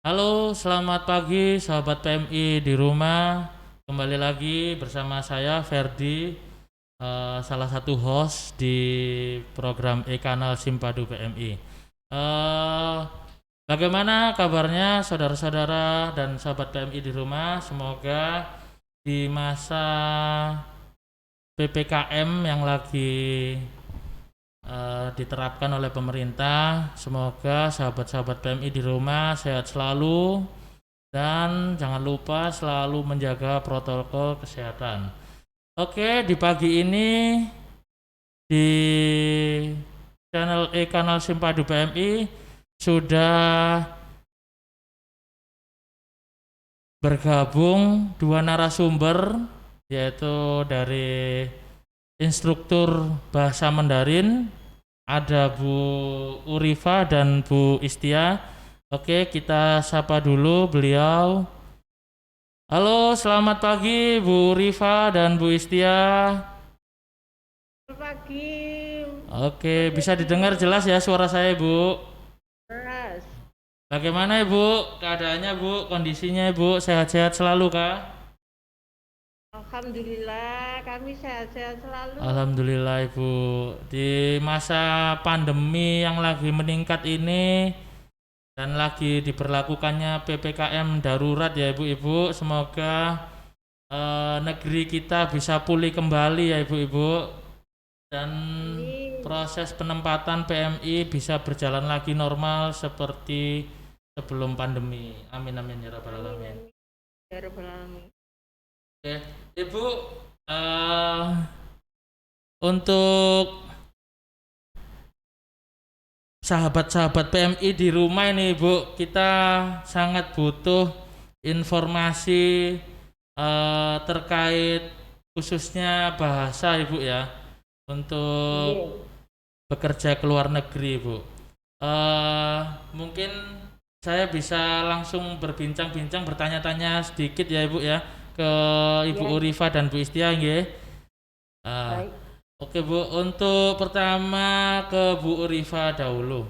Halo, selamat pagi sahabat PMI di rumah. Kembali lagi bersama saya Ferdi, salah satu host di program e-kanal Simpadu PMI. Eh, Bagaimana kabarnya saudara-saudara dan sahabat PMI di rumah? Semoga di masa PPKM yang lagi diterapkan oleh pemerintah, semoga sahabat-sahabat PMI di rumah sehat selalu dan jangan lupa selalu menjaga protokol kesehatan. Oke, di pagi ini di channel kanal Simpadu PMI sudah bergabung dua narasumber, yaitu dari instruktur bahasa Mandarin, ada Bu Urifa dan Bu Istia. Oke, kita sapa dulu beliau. Halo, selamat pagi Bu Rifa dan Bu Istia. Selamat pagi, Mas Oke, bisa didengar Edi. jelas ya suara saya, Bu. Beras. Bagaimana Ibu? Keadaannya Bu, kondisinya Ibu, sehat-sehat selalu kah? Alhamdulillah, kami sehat-sehat selalu. Alhamdulillah Ibu. Di masa pandemi yang lagi meningkat ini dan lagi diberlakukannya PPKM darurat ya Ibu-ibu, semoga negeri kita bisa pulih kembali ya Ibu-ibu, dan Amin. proses penempatan PMI bisa berjalan lagi normal seperti sebelum pandemi. Amin amin ya rabbal Amin, alamin. amin. Ya Rabbal Alamin. Oke, Ibu, eh, untuk sahabat-sahabat PMI di rumah ini Ibu, kita sangat butuh informasi terkait khususnya bahasa Ibu ya, untuk Iya. bekerja ke luar negeri Bu. eh Mungkin saya bisa langsung berbincang-bincang, bertanya-tanya sedikit ya Ibu ya, ke Ibu Ya, Urifa dan Bu Istia nggih. Ah, baik. oke Bu, untuk pertama ke Bu Urifa dahulu.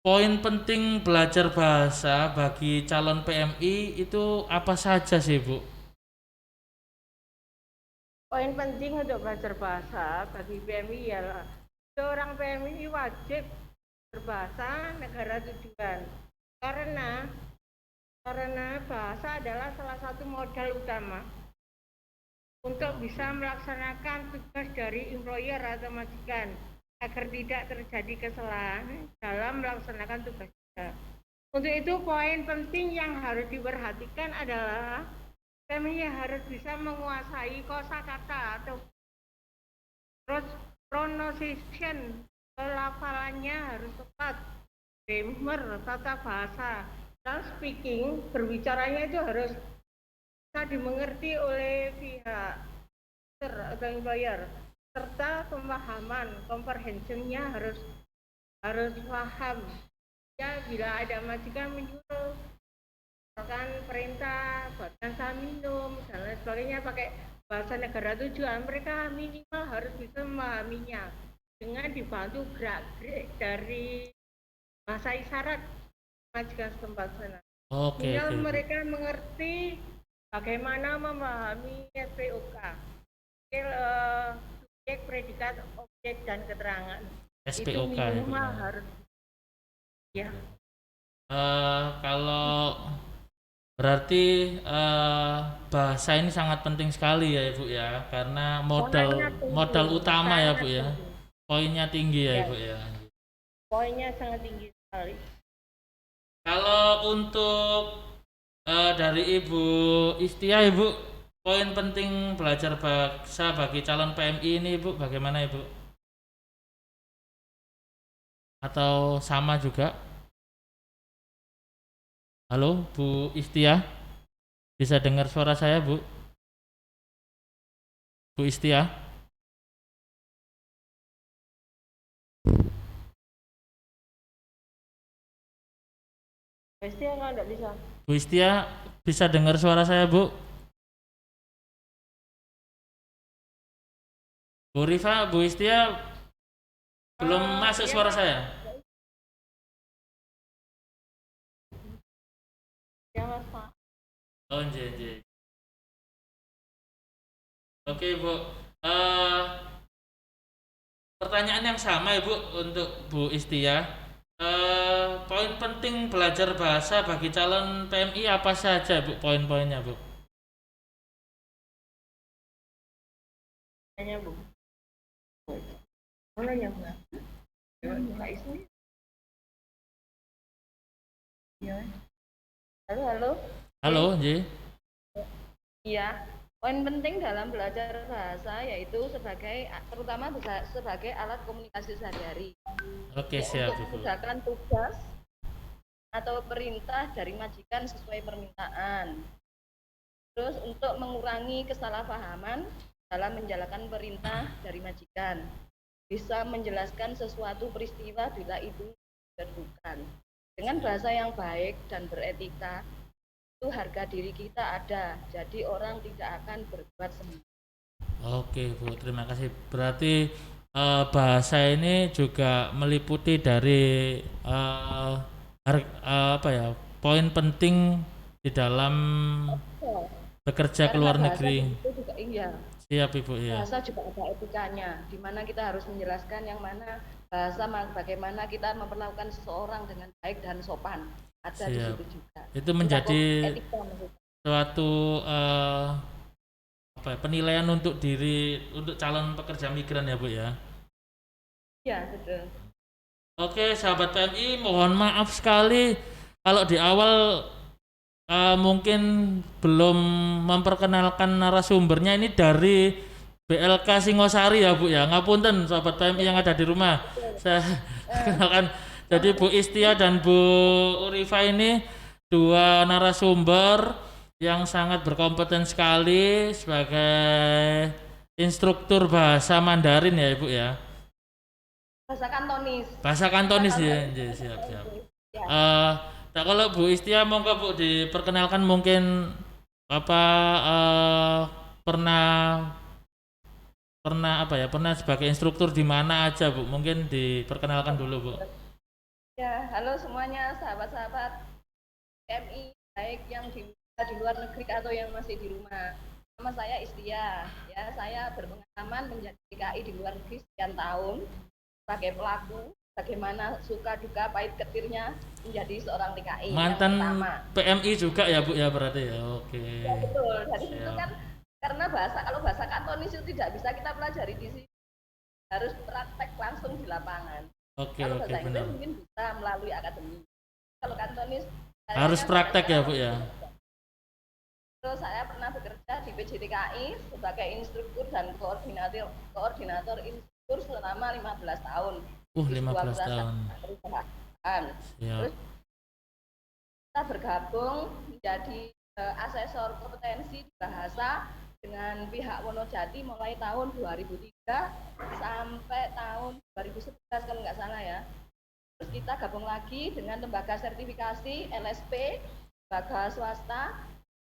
Poin penting belajar bahasa bagi calon PMI itu apa saja sih Bu? Poin penting untuk belajar bahasa bagi PMI ialah seorang PMI wajib berbahasa negara tujuan. Karena karena bahasa adalah salah satu modal utama untuk bisa melaksanakan tugas dari employer atau majikan agar tidak terjadi kesalahan dalam melaksanakan tugas kita. Untuk itu poin penting yang harus diperhatikan adalah kami harus bisa menguasai kosakata atau pronunciation, pelafalannya harus tepat, grammar, tata bahasa, dan speaking, berbicaranya itu harus bisa dimengerti oleh pihak atau employer, serta pemahaman comprehensionnya harus harus paham ya. Bila ada majikan menyuruh misalkan perintah buatkan saya minum dan lain sebagainya pakai bahasa negara tujuan, mereka minimal harus bisa memahaminya dengan dibantu gerak-gerik dari bahasa isyarat majikan setempat sana. Oke Minimal oke Bu. mereka mengerti bagaimana memahami SPOK, subjek, predikat, objek, dan keterangan. Itu SPOK ya Bu minimal ya. harus ya. Kalau berarti bahasa ini sangat penting sekali ya Ibu ya, karena modal Sangat modal penting, utama ya Bu sangat ya. penting. Poinnya tinggi ya Ya, Ibu ya. poinnya sangat tinggi sekali. Kalau untuk dari Ibu Istia Ibu, poin penting belajar bahasa bagi calon PMI ini Ibu bagaimana Ibu? Atau sama juga? Halo Bu Istia, bisa dengar suara saya Bu? Bu Istia? Pasti nggak enggak bisa. Bu Istia, bisa dengar suara saya Bu? Bu Rifa, Bu Istia, belum masuk Ya suara Pak, saya? Oh, nggih, nggih. Oke, Bu. Eh, Pertanyaan yang sama, Ibu, untuk Bu Istia. Poin penting belajar bahasa bagi calon PMI apa saja, Bu? Poin-poinnya, Bu? Tanya Bu. Mana yang Bu? Buka isu. Ya. Halo, halo. Halo, nggih. Iya, poin penting dalam belajar bahasa yaitu terutama sebagai alat komunikasi sehari-hari. Oke, Ya, siap, untuk Ibu. mengerjakan tugas atau perintah dari majikan sesuai permintaan. Terus untuk mengurangi kesalahpahaman dalam menjalankan perintah dari majikan. Bisa menjelaskan sesuatu peristiwa bila itu diperlukan. Dengan bahasa yang baik dan beretika, itu harga diri kita ada, jadi orang tidak akan berbuat semena. Oke, Bu, terima kasih. Berarti bahasa ini juga meliputi dari apa ya? Poin penting di dalam Oh, bekerja ke karena luar bahasa negeri. itu juga iya, Siap, Ibu, ya. bahasa juga ada etikanya, di mana kita harus menjelaskan yang mana bahasa bagaimana kita memperlakukan seseorang dengan baik dan sopan. Ada di Siap. situ juga. Itu Tentang menjadi etika maksudnya. suatu apa ya, penilaian untuk diri untuk calon pekerja migran ya, Bu, ya. Iya, betul. Oke, sahabat PMI, mohon maaf sekali kalau di awal mungkin belum memperkenalkan narasumbernya. Ini dari BLK Singosari ya, Bu, ya. Ngapunten sahabat PMI yang ada di rumah. Saya kenalkan. Jadi Bu Istia dan Bu Urifa ini dua narasumber yang sangat berkompeten sekali sebagai instruktur bahasa Mandarin ya, Ibu, ya. Bahasa Kantonis. Bahasa Bahasa Kantonis ya, Kantonis. ya, siap, siap. Ya. Nah, kalau Bu Istia monggo, Bu, diperkenalkan mungkin apa pernah pernah apa ya, pernah sebagai instruktur di mana aja, Bu? Mungkin diperkenalkan dulu, Bu. Ya, halo semuanya sahabat-sahabat PMI, baik yang di luar negeri atau yang masih di rumah. Nama saya Istia. Ya, saya berpengalaman menjadi TKI di luar negeri sekian tahun sebagai pelaku. Bagaimana suka duka pahit ketirnya menjadi seorang TKI yang Mantan pertama. PMI juga ya, Bu, ya, berarti ya. Oke. Ya betul. Dari situ Siap. kan karena kalau bahasa Kantonis itu tidak bisa kita pelajari di sini, harus praktek langsung di lapangan. Oke, Kalau oke, bahasa benar. Inggris mungkin bisa melalui akademi. Kalau Kantonis Harus kayaknya sampai praktek ya, sekarang Bu, masih ya. belum. Terus saya pernah bekerja di PJTKI sebagai instruktur dan koordinator instruktur selama 15 tahun di sebuah 15 tahun. perusahaan. Siap. Terus kita bergabung menjadi asesor kompetensi di bahasa dengan pihak Wonojati mulai tahun 2003 sampai tahun 2011 kalau nggak salah ya. Terus kita gabung lagi dengan lembaga sertifikasi LSP, lembaga swasta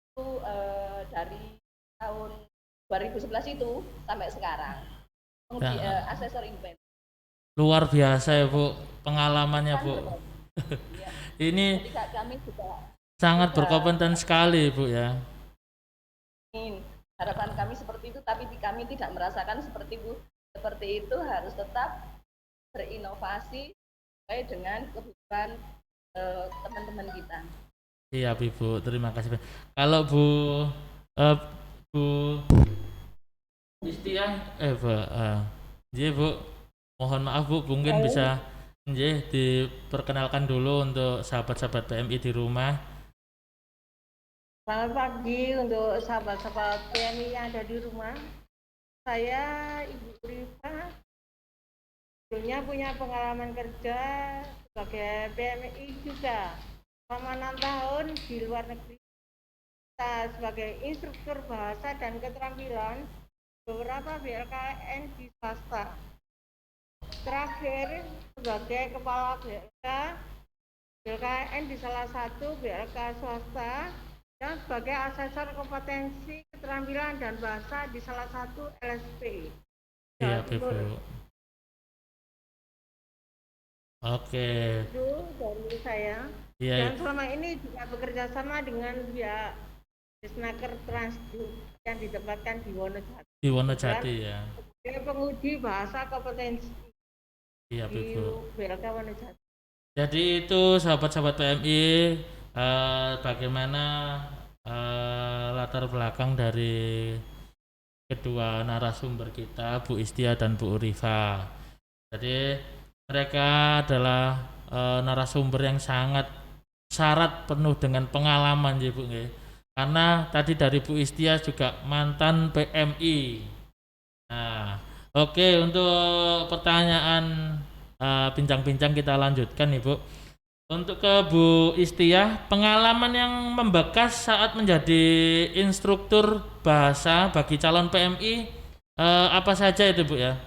itu dari tahun 2011 itu sampai sekarang. Nah, Asesor independen. luar biasa ya, Bu, pengalamannya, Kan Bu. ya. Ini Jadi kami juga sangat sudah berkompeten sekali, Bu, ya. ingin harapan kami seperti itu, tapi kami tidak merasakan seperti itu harus tetap berinovasi sesuai dengan kebutuhan teman-teman kita. Iya, Ibu, terima kasih. Kalau Bu eh, Bu Istia, Bu, nggih, Bu, mohon maaf, Bu, mungkin bisa nggih diperkenalkan dulu untuk sahabat-sahabat PMI di rumah. Selamat pagi untuk sahabat-sahabat PMI yang ada di rumah. Saya Ibu Rifa, dulunya punya pengalaman kerja sebagai PMI juga selama 6 tahun di luar negeri. Saya sebagai instruktur bahasa dan keterampilan beberapa BLKN di swasta. Terakhir sebagai kepala BLKN di salah satu BLK swasta dan sebagai asesor kompetensi keterampilan dan bahasa di salah satu LSP. Iya, Ibu. Oke. Itu dari saya. Iya, Dan selama ini juga bekerja sama dengan pihak Disnaker Transjub yang ditempatkan di Wonojati. Di Wonojati ya. Sebagai penguji bahasa kompetensi Iya di Bu. BLK Wonojati. Jadi itu sahabat-sahabat PMI, bagaimana latar belakang dari kedua narasumber kita, Bu Istia dan Bu Urifa. Jadi mereka adalah narasumber yang sangat syarat penuh dengan pengalaman ya Bu nggih. Karena tadi dari Bu Istia juga mantan PMI. Nah, oke, untuk pertanyaan bincang-bincang kita lanjutkan Ibu. Untuk ke Bu Istia, pengalaman yang membekas saat menjadi instruktur bahasa bagi calon PMI apa saja itu Bu ya?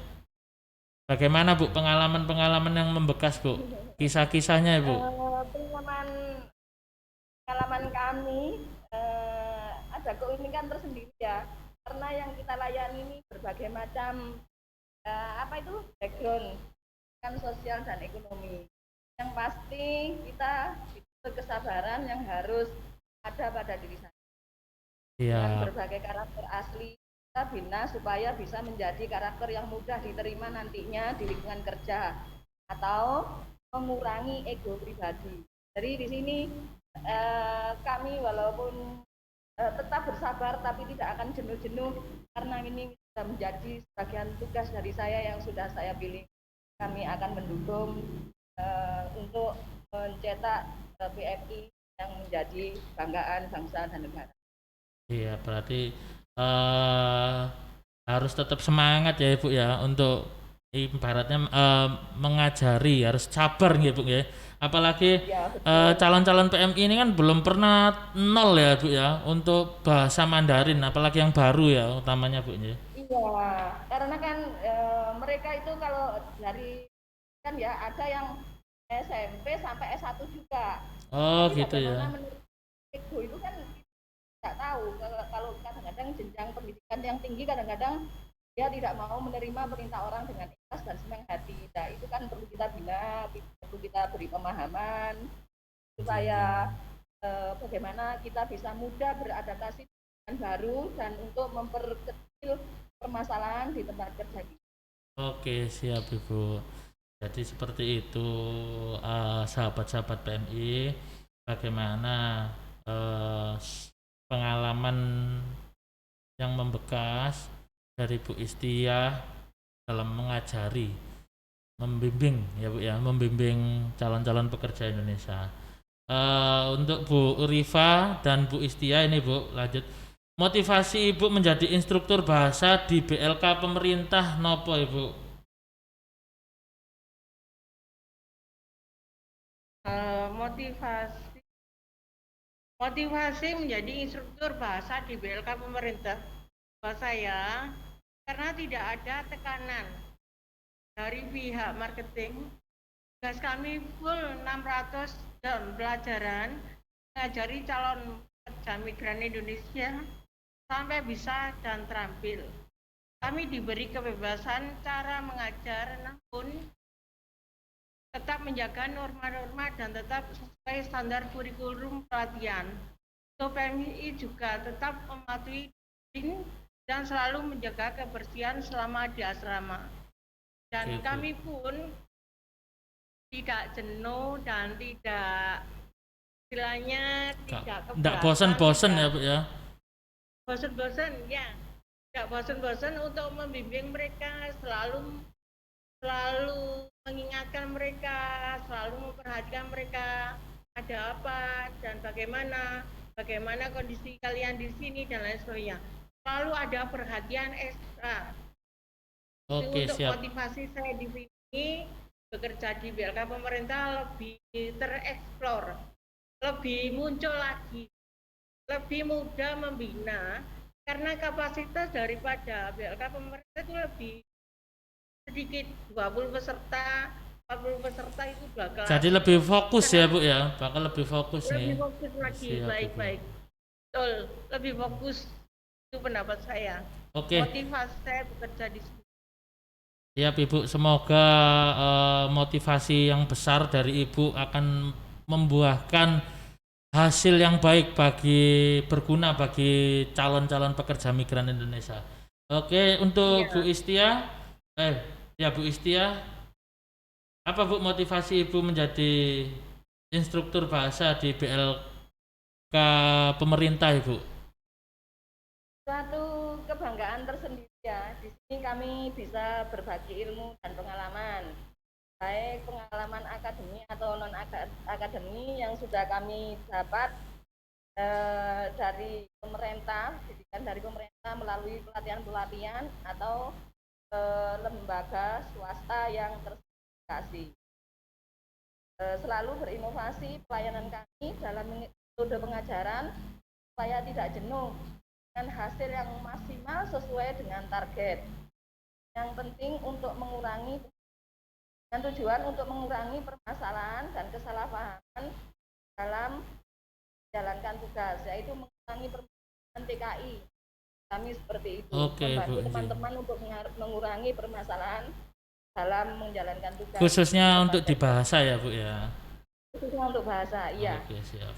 Bagaimana Bu pengalaman-pengalaman yang membekas Bu? Kisah-kisahnya Bu? Pengalaman kami ada keunikan tersendiri ya, karena yang kita layani ini berbagai macam background kan sosial dan ekonomi. Yang pasti kita kesabaran yang harus ada pada diri saya. Dengan berbagai karakter asli kita bina supaya bisa menjadi karakter yang mudah diterima nantinya di lingkungan kerja atau mengurangi ego pribadi. Jadi di sini kami walaupun tetap bersabar tapi tidak akan jenuh-jenuh karena ini sudah menjadi sebagian tugas dari saya yang sudah saya pilih. Kami akan mendukung untuk mencetak PMI yang menjadi banggaan bangsa dan negara. Iya, berarti harus tetap semangat ya Ibu ya untuk ibaratnya mengajari, harus sabar ya Bu ya. Apalagi calon-calon PMI ini kan belum pernah nol ya Bu ya untuk bahasa Mandarin, apalagi yang baru ya utamanya Bu ya. Iya, karena kan mereka itu kalau dari kan ya ada yang SMP sampai S1 juga. Oh tapi gitu ya. Ego itu kan tidak tahu kalau kadang-kadang jenjang pendidikan yang tinggi kadang-kadang dia tidak mau menerima perintah orang dengan ikhlas dan senang hati. Nah itu kan perlu kita bina, perlu kita beri pemahaman supaya bagaimana kita bisa mudah beradaptasi dengan baru dan untuk memperkecil permasalahan di tempat kerja kita. Oke, siap Ibu. Jadi seperti itu sahabat-sahabat PMI, bagaimana pengalaman yang membekas dari Bu Istia dalam mengajari, membimbing ya Bu ya, membimbing calon-calon pekerja Indonesia. Untuk Bu Urifa dan Bu Istia ini Bu, lanjut. Motivasi Ibu menjadi instruktur bahasa di BLK pemerintah nopo Ibu? Motivasi menjadi instruktur bahasa di BLK pemerintah buat saya karena tidak ada tekanan dari pihak marketing. Tugas kami full 600 jam pelajaran mengajari calon pekerja migran Indonesia sampai bisa dan terampil. Kami diberi kebebasan cara mengajar namun tetap menjaga norma-norma dan tetap sesuai standar kurikulum pelatihan. Untuk PMI juga tetap mematuhi dan selalu menjaga kebersihan selama di asrama. Dan kami pun tidak jenuh dan tidak istilahnya tidak bosan-bosan ya Bu ya. Bosan-bosan ya. Tidak bosan-bosan untuk membimbing mereka, selalu mengingatkan mereka, selalu memperhatikan mereka ada apa dan bagaimana kondisi kalian di sini dan lain sebagainya. Selalu ada perhatian ekstra. Oke, untuk siap. Motivasi saya di sini bekerja di BLK pemerintah lebih tereksplor, lebih muncul lagi, lebih mudah membina karena kapasitas daripada BLK pemerintah itu lebih sedikit, 20 peserta, 40 peserta itu bakal. Jadi lebih fokus ya Bu ya, bakal lebih fokus lebih nih. Fokus lagi, baik-baik. Betul, lebih fokus itu pendapat saya. Oke. Motivasi saya bekerja di sini. Ya Ibu, semoga motivasi yang besar dari Ibu akan membuahkan hasil yang baik berguna bagi calon-calon pekerja migran Indonesia. Oke, untuk Bu Istia, Bu Istia, apa Bu motivasi Ibu menjadi instruktur bahasa di BLK pemerintah Ibu? Suatu kebanggaan tersendiri ya. Di sini kami bisa berbagi ilmu dan pengalaman, baik pengalaman akademi atau non akademi yang sudah kami dapat dari pemerintah, didikan dari pemerintah melalui pelatihan-pelatihan atau lembaga swasta yang tersertifikasi. Selalu berinovasi pelayanan kami dalam metode pengajaran supaya tidak jenuh dengan hasil yang maksimal sesuai dengan target. Yang penting untuk mengurangi dengan tujuan untuk mengurangi permasalahan dan kesalahpahaman dalam menjalankan tugas, yaitu mengurangi permasalahan TKI. Kami seperti itu, membantu teman-teman untuk mengurangi permasalahan dalam menjalankan tugas. Khususnya untuk di bahasa ya Bu ya? Khususnya untuk bahasa, iya. Oke, siap.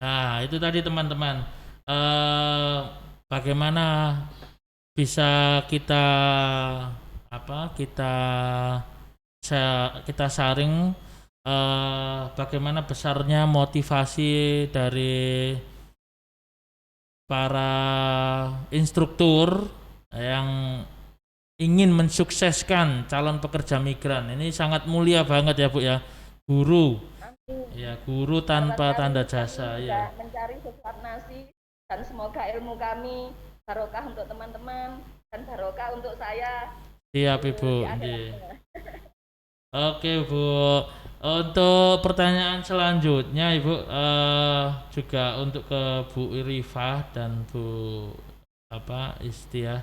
Nah itu tadi teman-teman, bagaimana bisa kita saring bagaimana besarnya motivasi dari para instruktur yang ingin mensukseskan calon pekerja migran. Ini sangat mulia banget ya Bu ya, guru. Ya, guru tanpa tanda jasa ya. Mencari sesuap nasi dan semoga ilmu kami barokah untuk teman-teman dan barokah untuk saya. Siap Ibu. Oke Bu. Untuk pertanyaan selanjutnya Ibu, juga untuk ke Bu Irifah dan Bu Istia.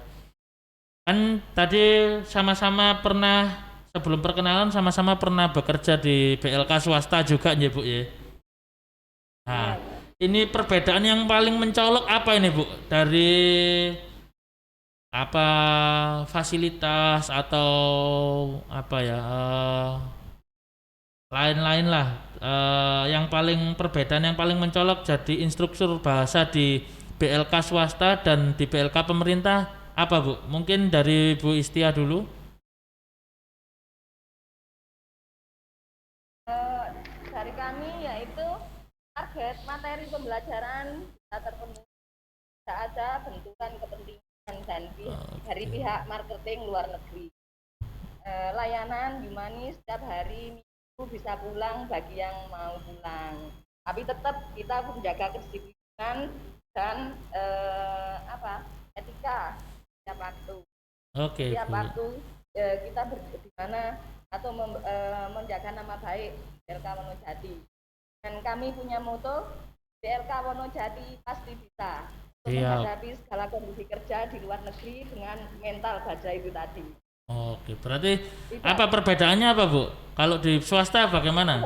Kan tadi sama-sama pernah, sebelum perkenalan sama-sama pernah bekerja di BLK swasta juga ya Bu ya. Nah, ini perbedaan yang paling mencolok apa ini Bu? Dari fasilitas atau lain-lain lah, yang paling perbedaan yang paling mencolok jadi instruktur bahasa di BLK swasta dan di BLK pemerintah apa Bu? Mungkin dari Bu Istia dulu. Dari kami yaitu target materi pembelajaran bisa terpenuhi, tidak ada benturan kepentingan dari pihak marketing luar negeri. Layanan humanis setiap hari Minggu bisa pulang bagi yang mau pulang, tapi tetap kita menjaga kedisiplinan dan etika setiap waktu. Setiap waktu kita di mana atau menjaga nama baik BLK Wonojati. Dan kami punya moto BLK Wonojati pasti bisa menghadapi segala kondisi kerja di luar negeri dengan mental baja itu tadi. Oke, berarti apa perbedaannya apa Bu? Kalau di swasta bagaimana?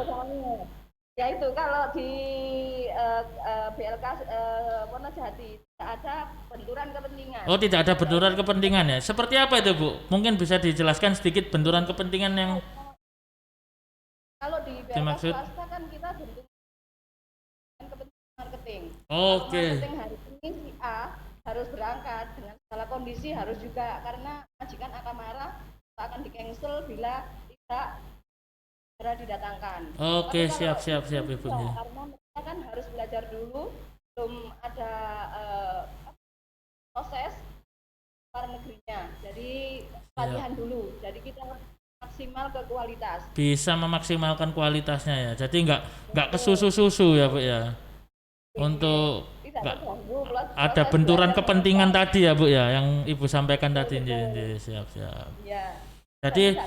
Ya itu kalau di BLK Wonojati tidak ada benturan kepentingan. Oh, tidak ada benturan kepentingan ya. Seperti apa itu Bu? Mungkin bisa dijelaskan sedikit benturan kepentingan yang kalau di BLK swasta kan kita benturan kepentingan marketing. Oke. Marketing hari ini si A harus berangkat dengan segala kondisi, harus juga karena majikan akan marah, akan di cancel bila tidak segera didatangkan. Oke, siap Ibu. Karena mereka kan harus belajar dulu, belum ada proses luar negerinya. Jadi latihan dulu. Jadi kita maksimal ke kualitas. Bisa memaksimalkan kualitasnya ya. Jadi nggak kesusu-susu ya Bu ya. Untuk ada benturan kepentingan tadi ya Bu ya, yang Ibu sampaikan tadi. Siap. Ya. Jadi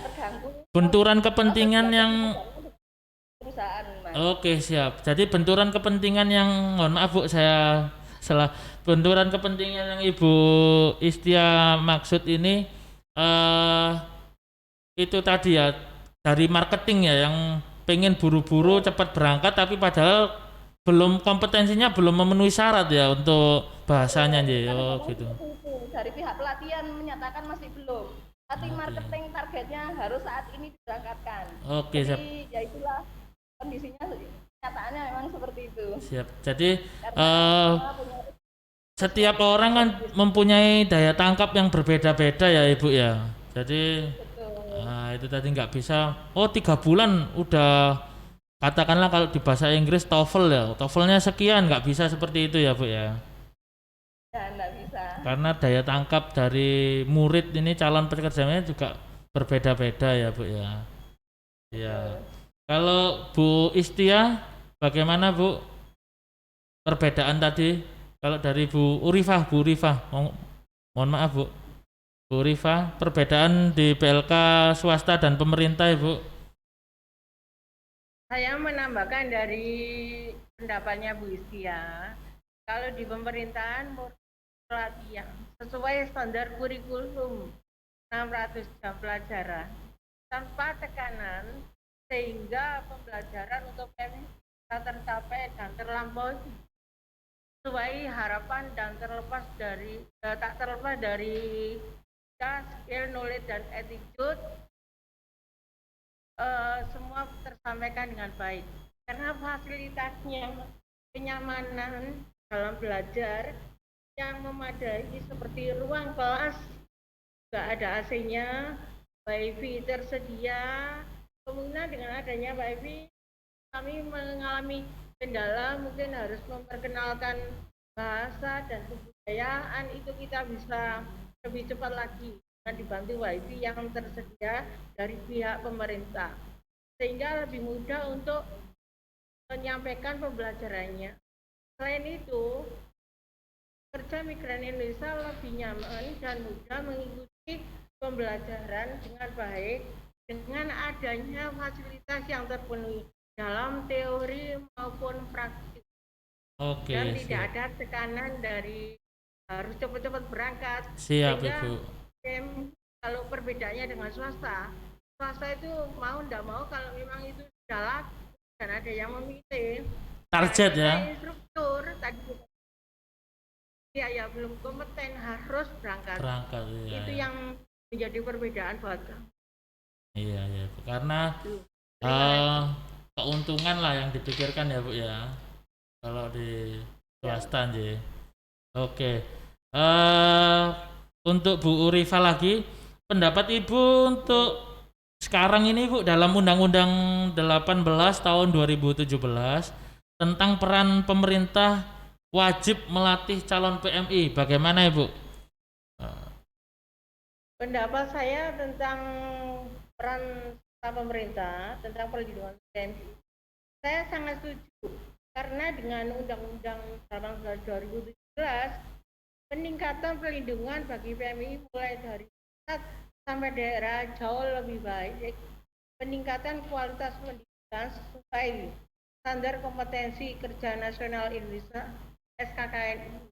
benturan kepentingan yang perusahaan, Mas. Oke, siap. Jadi benturan kepentingan yang, mohon maaf Bu, saya salah. Benturan kepentingan yang Ibu Istia maksud ini itu tadi ya, dari marketing ya, yang pengen buru-buru cepat berangkat tapi padahal kompetensinya belum memenuhi syarat ya untuk bahasanya ya. Gitu. Dari pihak pelatihan menyatakan masih belum. Tapi marketing targetnya harus saat ini diberangkatkan. Oke, jadi ya itulah kondisinya kenyataannya memang seperti itu. Siap. Jadi Karena eh, semua punya setiap orang kan mempunyai daya tangkap yang berbeda-beda ya Ibu ya. Jadi betul. itu tadi nggak bisa. Oh 3 bulan udah, katakanlah kalau di bahasa Inggris TOEFL ya. TOEFL-nya sekian, nggak bisa seperti itu ya Bu ya. Ya, enggak bisa. Karena daya tangkap dari murid ini, calon pekerjanya juga berbeda-beda ya Bu ya. Ya. Betul. Kalau Bu Istia, bagaimana Bu perbedaan tadi? Kalau dari Bu Rifah, mohon maaf Bu Rifah, perbedaan di PLK swasta dan pemerintah Ibu. Saya menambahkan dari pendapatnya Bu Istia, kalau di pemerintahan pelatihan sesuai standar kurikulum 600 jam pelajaran tanpa tekanan sehingga pembelajaran untuk PMI bisa tercapai dan terlampaui sesuai harapan dan tak terlepas dari skill, knowledge dan attitude semua tersampaikan dengan baik karena fasilitasnya, kenyamanan dalam belajar yang memadai seperti ruang kelas juga ada AC-nya, WiFi tersedia. Kemudian dengan adanya WiFi kami mengalami kendala, mungkin harus memperkenalkan bahasa dan kebudayaan, itu kita bisa lebih cepat lagi dengan dibantu WiFi yang tersedia dari pihak pemerintah, sehingga lebih mudah untuk menyampaikan pembelajarannya. Selain itu, pekerja migran Indonesia lebih nyaman dan mudah mengikuti pembelajaran dengan baik dengan adanya fasilitas yang terpenuhi dalam teori maupun praktik. Oke, Dan tidak siap. ada tekanan dari harus cepat-cepat berangkat. Siap Sehingga Ibu. kalau perbedaannya dengan swasta, swasta itu mau tidak mau kalau memang itu sudah laku dan ada yang memilih. Target ya. Instruktur tadi ya belum kompeten harus berangkat. Berangkat ya. Itu Ya. yang menjadi perbedaan buat kami. Iya ya, Bu. Karena Terima kasih. keuntungan lah yang dipikirkan ya Bu ya. Kalau di swasta nggih. Oke. Untuk Bu Urifa lagi, pendapat Ibu untuk sekarang ini Bu dalam Undang-Undang 18 tahun 2017 tentang peran pemerintah wajib melatih calon PMI. Bagaimana Ibu? Pendapat saya tentang peran pemerintah tentang perlindungan PMI, saya sangat setuju karena dengan Undang-Undang 18 2017 peningkatan perlindungan bagi PMI mulai dari pusat sampai daerah jauh lebih baik. Peningkatan kualitas pendidikan sesuai standar kompetensi kerja nasional Indonesia SKKNI.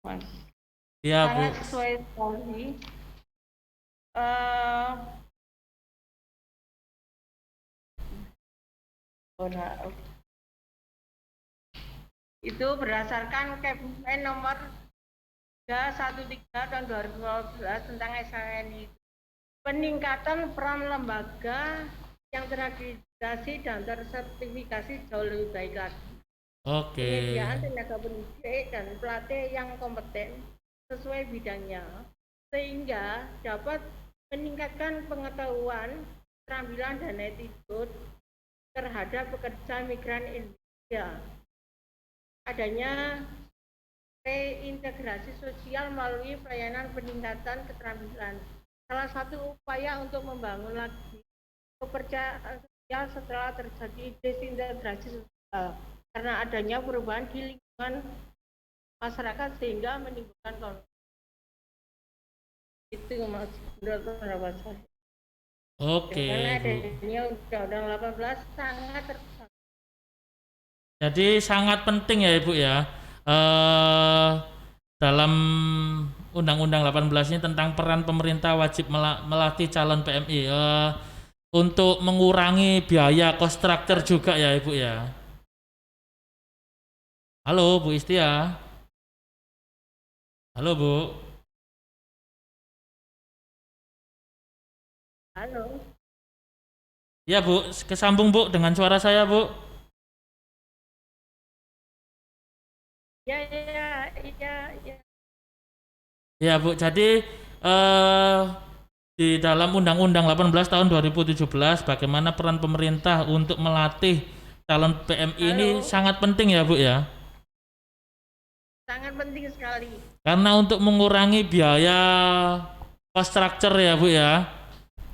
Mas, Iya Bu. sangat sesuai sekali. Itu berdasarkan Kepmen nomor 313 tahun 2012 tentang SKKNI. Peningkatan peran lembaga yang terakreditasi dan tersertifikasi jauh lebih baik lagi. Oke. Penyediaan tenaga pendidik dan pelatih yang kompeten sesuai bidangnya, sehingga dapat meningkatkan pengetahuan, keterampilan dan attitude terhadap pekerja migran Indonesia. Adanya reintegrasi sosial melalui pelayanan peningkatan keterampilan. Salah satu upaya untuk membangun lagi kepercayaan sosial setelah terjadi desintegrasi sosial karena adanya perubahan di lingkungan masyarakat sehingga menimbulkan konflik. Itu Mas, menurut pendapat saya. Oke Karena Bu. adanya Undang-Undang 18 sangat terkesan. Jadi sangat penting ya Ibu ya, dalam Undang-Undang 18 ini tentang peran pemerintah wajib melatih calon PMI untuk mengurangi biaya cost structure juga ya Ibu ya. Halo Bu Istia. Halo Bu. Halo. Ya Bu, kesambung Bu dengan suara saya Bu. Ya, ya, ya, ya. Ya Bu, jadi di dalam Undang-Undang 18 tahun 2017 bagaimana peran pemerintah untuk melatih calon PMI ini Halo. sangat penting ya Bu ya. Sangat penting sekali. Karena untuk mengurangi biaya cost structure ya Bu ya.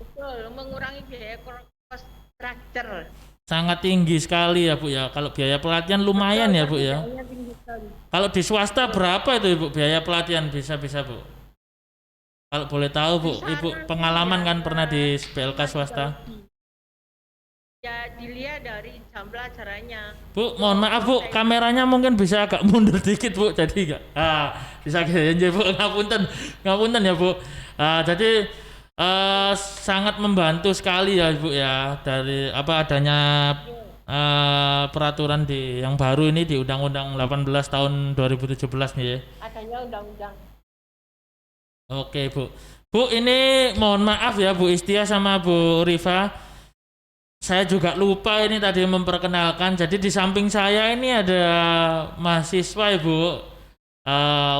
Betul, mengurangi biaya cost structure. Sangat tinggi sekali ya Bu ya. Kalau biaya pelatihan lumayan Betul, ya Bu ya. perbedaannya tinggi sekali. Kalau di swasta berapa itu Ibu biaya pelatihan bisa-bisa Bu? Kalau boleh tahu Bu, Bisa Ibu nanti pengalaman ya, kan pernah di BLK swasta. Ya dilihat dari jam pelajarannya. Bu, mohon maaf Bu, kameranya mungkin bisa agak mundur dikit Bu, jadi enggak. Bisa gitu Bu, ngapunten ya Bu. Jadi sangat membantu sekali ya Bu ya dari adanya peraturan yang baru ini di Undang-Undang 18 tahun 2017 nih ya. Adanya undang-undang. Oke Bu. Bu, ini mohon maaf ya Bu Istia sama Bu Rifa. Saya juga lupa ini tadi memperkenalkan. Jadi di samping saya ini ada mahasiswa Ibu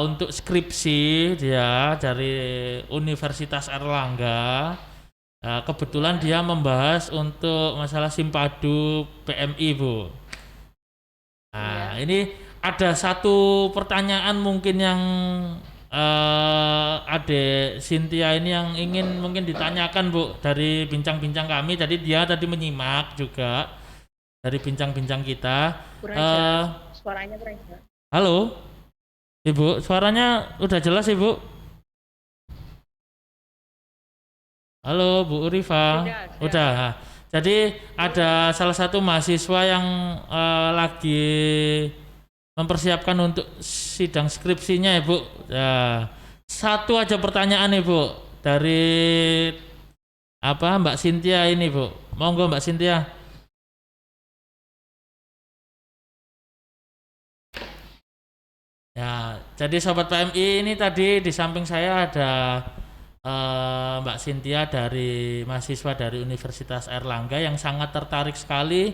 untuk skripsi dia dari Universitas Airlangga. Kebetulan dia membahas untuk masalah Simpadu PMI Bu. Ini ada satu pertanyaan mungkin yang Adik Cynthia ini yang ingin mungkin ditanyakan Bu dari bincang-bincang kami. Jadi dia tadi menyimak juga dari bincang-bincang kita. Kurang jelas. Suaranya kurang jelas. Halo Ibu, suaranya udah jelas Ibu? Halo Bu Rifa. Udah. Jadi ada salah satu mahasiswa yang lagi mempersiapkan untuk sidang skripsinya Ibu. Ya, satu aja pertanyaan Ibu dari Mbak Cynthia ini Bu. Monggo Mbak Cynthia. Ya, jadi Sobat PMI ini tadi di samping saya ada Mbak Cynthia dari mahasiswa dari Universitas Airlangga yang sangat tertarik sekali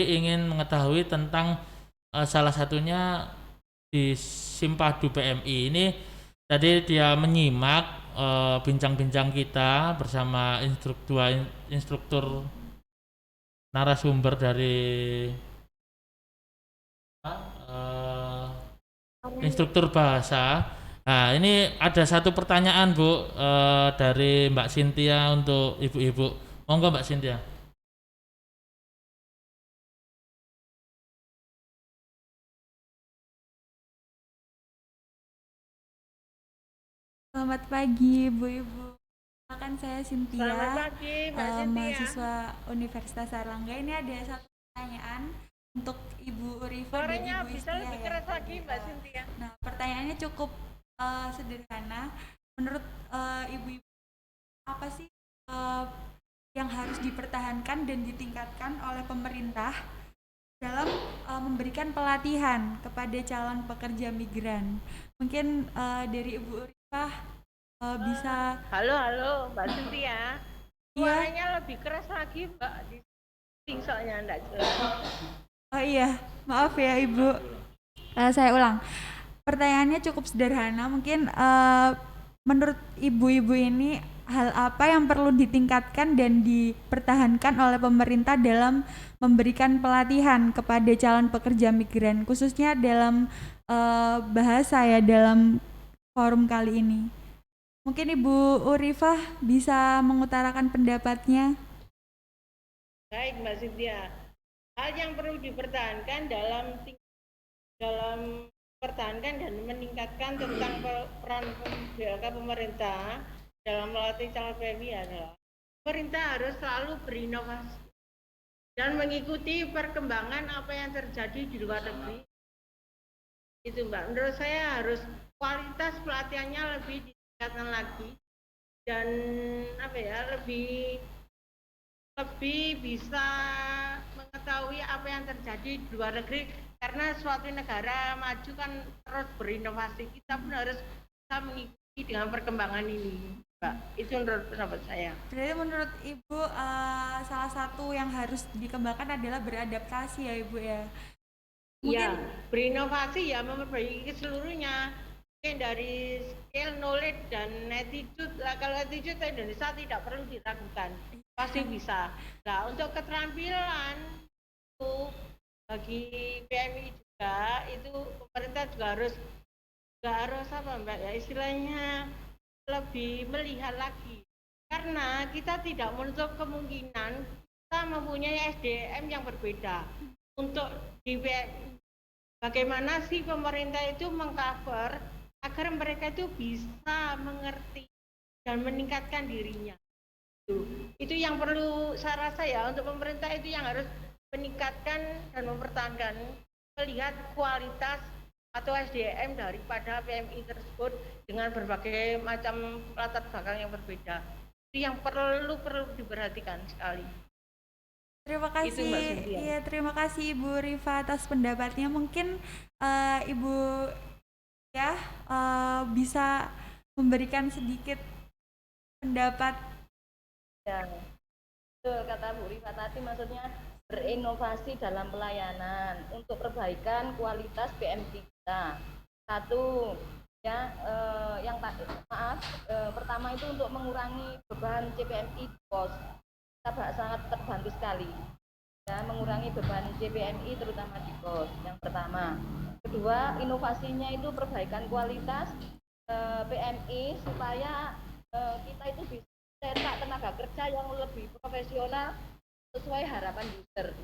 ingin mengetahui tentang salah satunya di Simpadu PMI ini. Tadi dia menyimak bincang-bincang kita bersama instruktur narasumber dari instruktur bahasa. Nah, ini ada satu pertanyaan Bu dari Mbak Cynthia untuk ibu-ibu. Monggo Mbak Cynthia. Selamat pagi Ibu-Ibu. Kan saya Cynthia, Selamat pagi Mbak Cynthia. mahasiswa Universitas Airlangga. Ini ada satu pertanyaan untuk Ibu Rifa dan Suaranya Ibu bisa Istia lebih ya. keras lagi Mbak Cynthia. Nah, pertanyaannya cukup sederhana. Menurut Ibu-Ibu, apa sih yang harus dipertahankan dan ditingkatkan oleh pemerintah dalam memberikan pelatihan kepada calon pekerja migran? Mungkin dari Ibu Rifa bisa. Halo Mbak Cynthia. Suaranya lebih keras lagi Mbak. Di soalnya enggak jelas. Oh iya, maaf ya Ibu. Saya ulang. Pertanyaannya cukup sederhana. Mungkin menurut ibu-ibu ini hal apa yang perlu ditingkatkan dan dipertahankan oleh pemerintah dalam memberikan pelatihan kepada calon pekerja migran, khususnya dalam bahasa ya, dalam forum kali ini. Mungkin Ibu Urifah bisa mengutarakan pendapatnya. Baik Mbak Cynthia. Hal yang perlu dipertahankan dalam pertahankan dan meningkatkan tentang peran BLK pemerintah dalam melatih calon PMI adalah pemerintah harus selalu berinovasi dan mengikuti perkembangan apa yang terjadi di luar negeri. Itu Mbak, menurut saya harus kualitas pelatihannya lebih ditingkatkan lagi dan lebih bisa mengetahui apa yang terjadi di luar negeri, karena suatu negara maju kan terus berinovasi, kita pun harus bisa mengikuti dengan perkembangan ini. Mbak. Itu menurut pendapat saya. Berarti menurut Ibu salah satu yang harus dikembangkan adalah beradaptasi ya Ibu ya. Iya, Mungkin berinovasi ya, memperbaiki seluruhnya. Mungkin dari skill, knowledge, dan attitude. Lah, kalau attitude Indonesia tidak perlu diragukan, pasti bisa. Nah, untuk keterampilan itu bagi PMI juga, itu pemerintah juga harus apa Mbak ya, istilahnya lebih melihat lagi. Karena kita tidak menutup kemungkinan kita mempunyai SDM yang berbeda. Untuk di bagaimana sih pemerintah itu mengcover agar mereka itu bisa mengerti dan meningkatkan dirinya. Itu yang perlu saya rasa ya, untuk pemerintah itu yang harus meningkatkan dan mempertahankan, melihat kualitas atau SDM daripada PMI tersebut dengan berbagai macam latar belakang yang berbeda. Itu yang perlu diperhatikan sekali. terima Itu Mbak kasih, Cynthia. iya terima kasih Ibu Rifa atas pendapatnya. Mungkin Ibu ya bisa memberikan sedikit pendapat. Ya, betul kata Bu Rifa tadi, maksudnya berinovasi dalam pelayanan untuk perbaikan kualitas PMI kita. Satu, ya, pertama itu untuk mengurangi beban CPMI di pos. Kita sangat terbantu sekali, ya, mengurangi beban CPMI terutama di pos. Yang pertama. Kedua, inovasinya itu perbaikan kualitas PMI supaya kita itu bisa cetak tenaga kerja yang lebih profesional sesuai harapan user.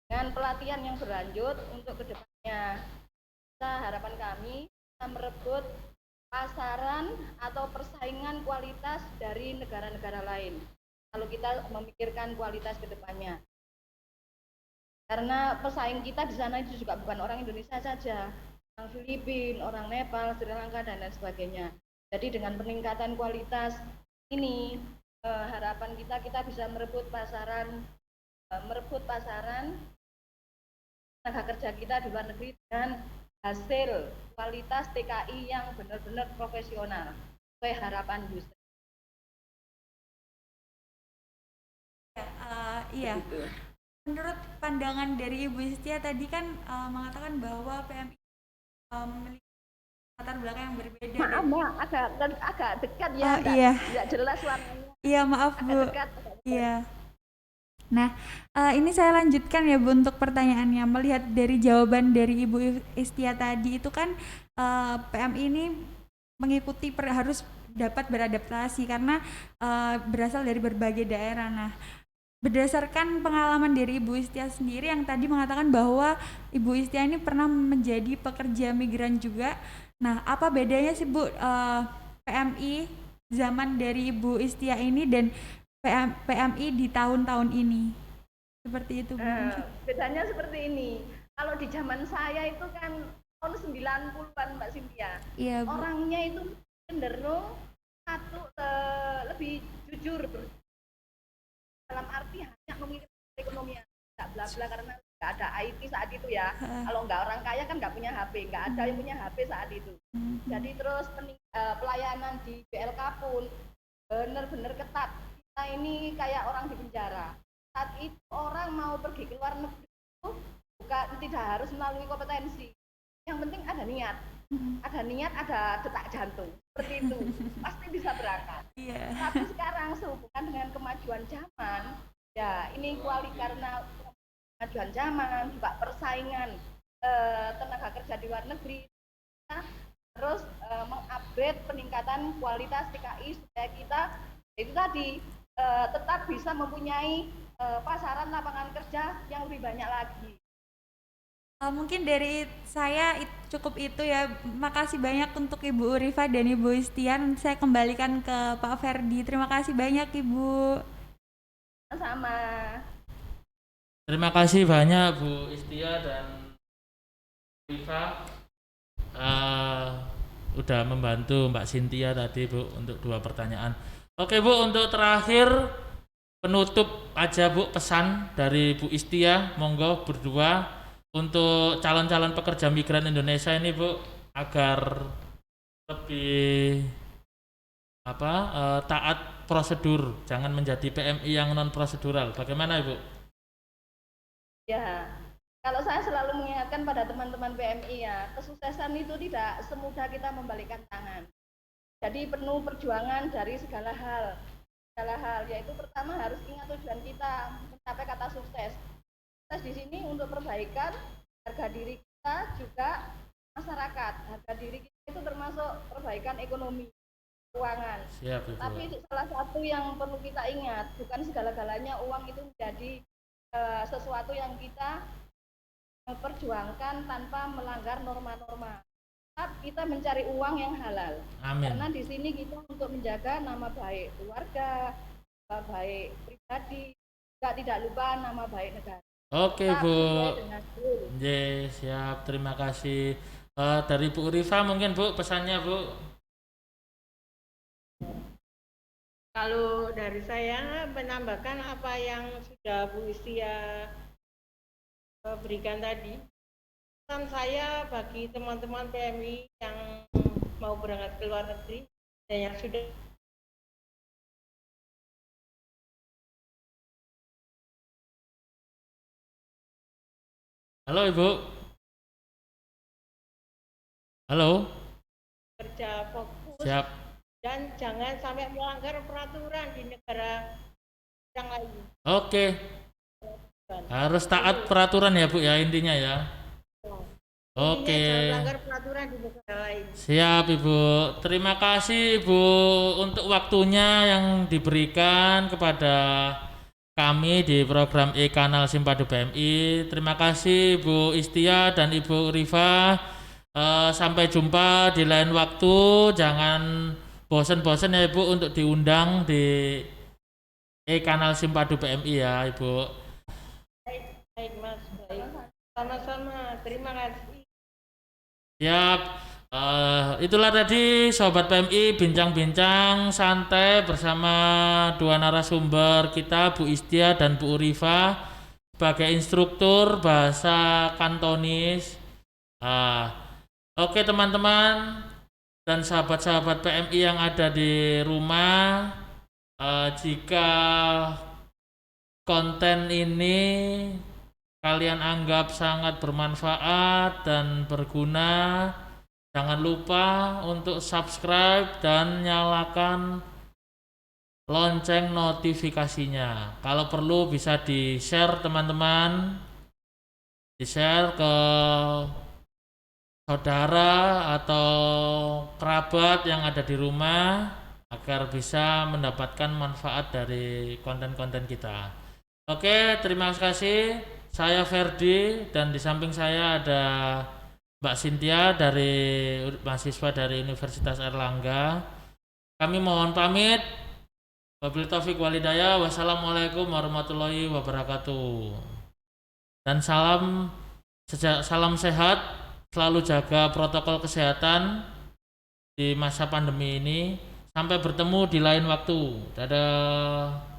Dengan pelatihan yang berlanjut untuk kedepannya, harapan kami bisa merebut pasaran atau persaingan kualitas dari negara-negara lain. Kalau kita memikirkan kualitas kedepannya, karena pesaing kita di sana itu juga bukan orang Indonesia saja, orang Filipina, orang Nepal, Sri Lanka, dan lain sebagainya. Jadi dengan peningkatan kualitas ini, harapan kita bisa merebut pasaran tenaga kerja kita di luar negeri dengan hasil kualitas TKI yang benar-benar profesional sesuai harapan user. Iya. Menurut pandangan dari Ibu Istia tadi kan mengatakan bahwa PMI memiliki latar belakang yang berbeda. Maaf Mbak, agak dekat ya. Iya. Tidak jelas suaranya. Iya maaf Bu. Dekat. Iya. Nah, ini saya lanjutkan ya Bu untuk pertanyaannya. Melihat dari jawaban dari Ibu Istia tadi itu kan PMI ini mengikuti harus dapat beradaptasi karena berasal dari berbagai daerah. Nah, berdasarkan pengalaman dari Ibu Istia sendiri yang tadi mengatakan bahwa Ibu Istia ini pernah menjadi pekerja migran juga. Nah, apa bedanya sih Bu PMI zaman dari Ibu Istia ini dan PMI di tahun-tahun ini? Seperti itu Bu. Bedanya seperti ini. Kalau di zaman saya itu kan tahun 90-an Mbak Cynthia. Iya, Bu. Orangnya itu cenderung lebih jujur, dalam arti hanya memilih ekonomi, tidak bla-bla, karena nggak ada IT saat itu ya. Kalau nggak orang kaya kan nggak punya HP, nggak ada yang punya HP saat itu. Jadi terus pelayanan di BLK pun benar-benar ketat. Kita ini kayak orang di penjara. Saat itu orang mau pergi ke luar negeri itu tidak harus melalui kompetensi. Yang penting ada niat. Ada niat, ada detak jantung, seperti itu, pasti bisa berangkat. Tapi sekarang sehubungan dengan kemajuan zaman, ya ini karena kemajuan zaman, juga persaingan tenaga kerja di luar negeri, kita harus mengupgrade peningkatan kualitas TKI supaya kita itu tadi tetap bisa mempunyai pasaran lapangan kerja yang lebih banyak lagi. Mungkin dari saya cukup itu ya. Makasih banyak untuk Ibu Rifa dan Ibu Istian. Saya kembalikan ke Pak Ferdi. Terima kasih banyak Ibu. Sama. Terima kasih banyak Bu Istia dan Rifa udah membantu Mbak Cynthia tadi Bu untuk 2 pertanyaan. Oke Bu, untuk terakhir penutup aja Bu, pesan dari Bu Istia, monggo berdua untuk calon-calon pekerja migran Indonesia ini Bu, agar lebih taat prosedur, jangan menjadi PMI yang non prosedural. Bagaimana Ibu? Ya, kalau saya selalu mengingatkan pada teman-teman PMI ya, kesuksesan itu tidak semudah kita membalikkan tangan. Jadi penuh perjuangan dari segala hal, yaitu pertama harus ingat tujuan kita mencapai kata sukses. Sukses di sini untuk perbaikan harga diri kita juga masyarakat. Harga diri kita itu termasuk perbaikan ekonomi, keuangan. Siap, Ibu. Tapi salah satu yang perlu kita ingat, bukan segala-galanya uang itu menjadi sesuatu yang kita perjuangkan tanpa melanggar norma-norma. Kita mencari uang yang halal. Amin. Karena di sini kita untuk menjaga nama baik keluarga, nama baik pribadi, juga tidak lupa nama baik negara. Oke Bu. Yes, siap. Terima kasih. Dari Bu Rifa mungkin Bu pesannya Bu. Kalau dari saya menambahkan apa yang sudah Bu Istia berikan tadi, pesan saya bagi teman-teman PMI yang mau berangkat ke luar negeri dan yang sudah Halo Ibu. Halo. kerja fokus. Siap. Dan jangan sampai melanggar peraturan di negara yang lain. Oke. Harus taat peraturan ya Bu ya intinya ya. Oke. Jangan melanggar peraturan di negara lain. Siap Ibu. Terima kasih Ibu untuk waktunya yang diberikan kepada kami di program e-kanal Simpadu PMI. Terima kasih Bu Istia dan Ibu Rifa. Sampai jumpa di lain waktu. Jangan bosan-bosan ya Ibu untuk diundang di e-kanal Simpadu PMI ya Ibu. Baik Mas, baik. Sama-sama, terima kasih. Siap. Itulah tadi Sobat PMI bincang-bincang santai bersama dua narasumber kita, Bu Istia dan Bu Rifa, sebagai instruktur bahasa Kantonis. Oke teman-teman dan sahabat-sahabat PMI yang ada di rumah, jika konten ini kalian anggap sangat bermanfaat dan berguna, jangan lupa untuk subscribe dan nyalakan lonceng notifikasinya. Kalau perlu bisa di-share teman-teman, di-share ke saudara atau kerabat yang ada di rumah agar bisa mendapatkan manfaat dari konten-konten kita. Oke, terima kasih. Saya Ferdi dan di samping saya ada Mbak Cynthia dari mahasiswa dari Universitas Airlangga. Kami mohon pamit. Wabillahi taufiq wal hidayah. Wassalamualaikum warahmatullahi wabarakatuh. Dan salam sehat, selalu jaga protokol kesehatan di masa pandemi ini. Sampai bertemu di lain waktu. Dadah.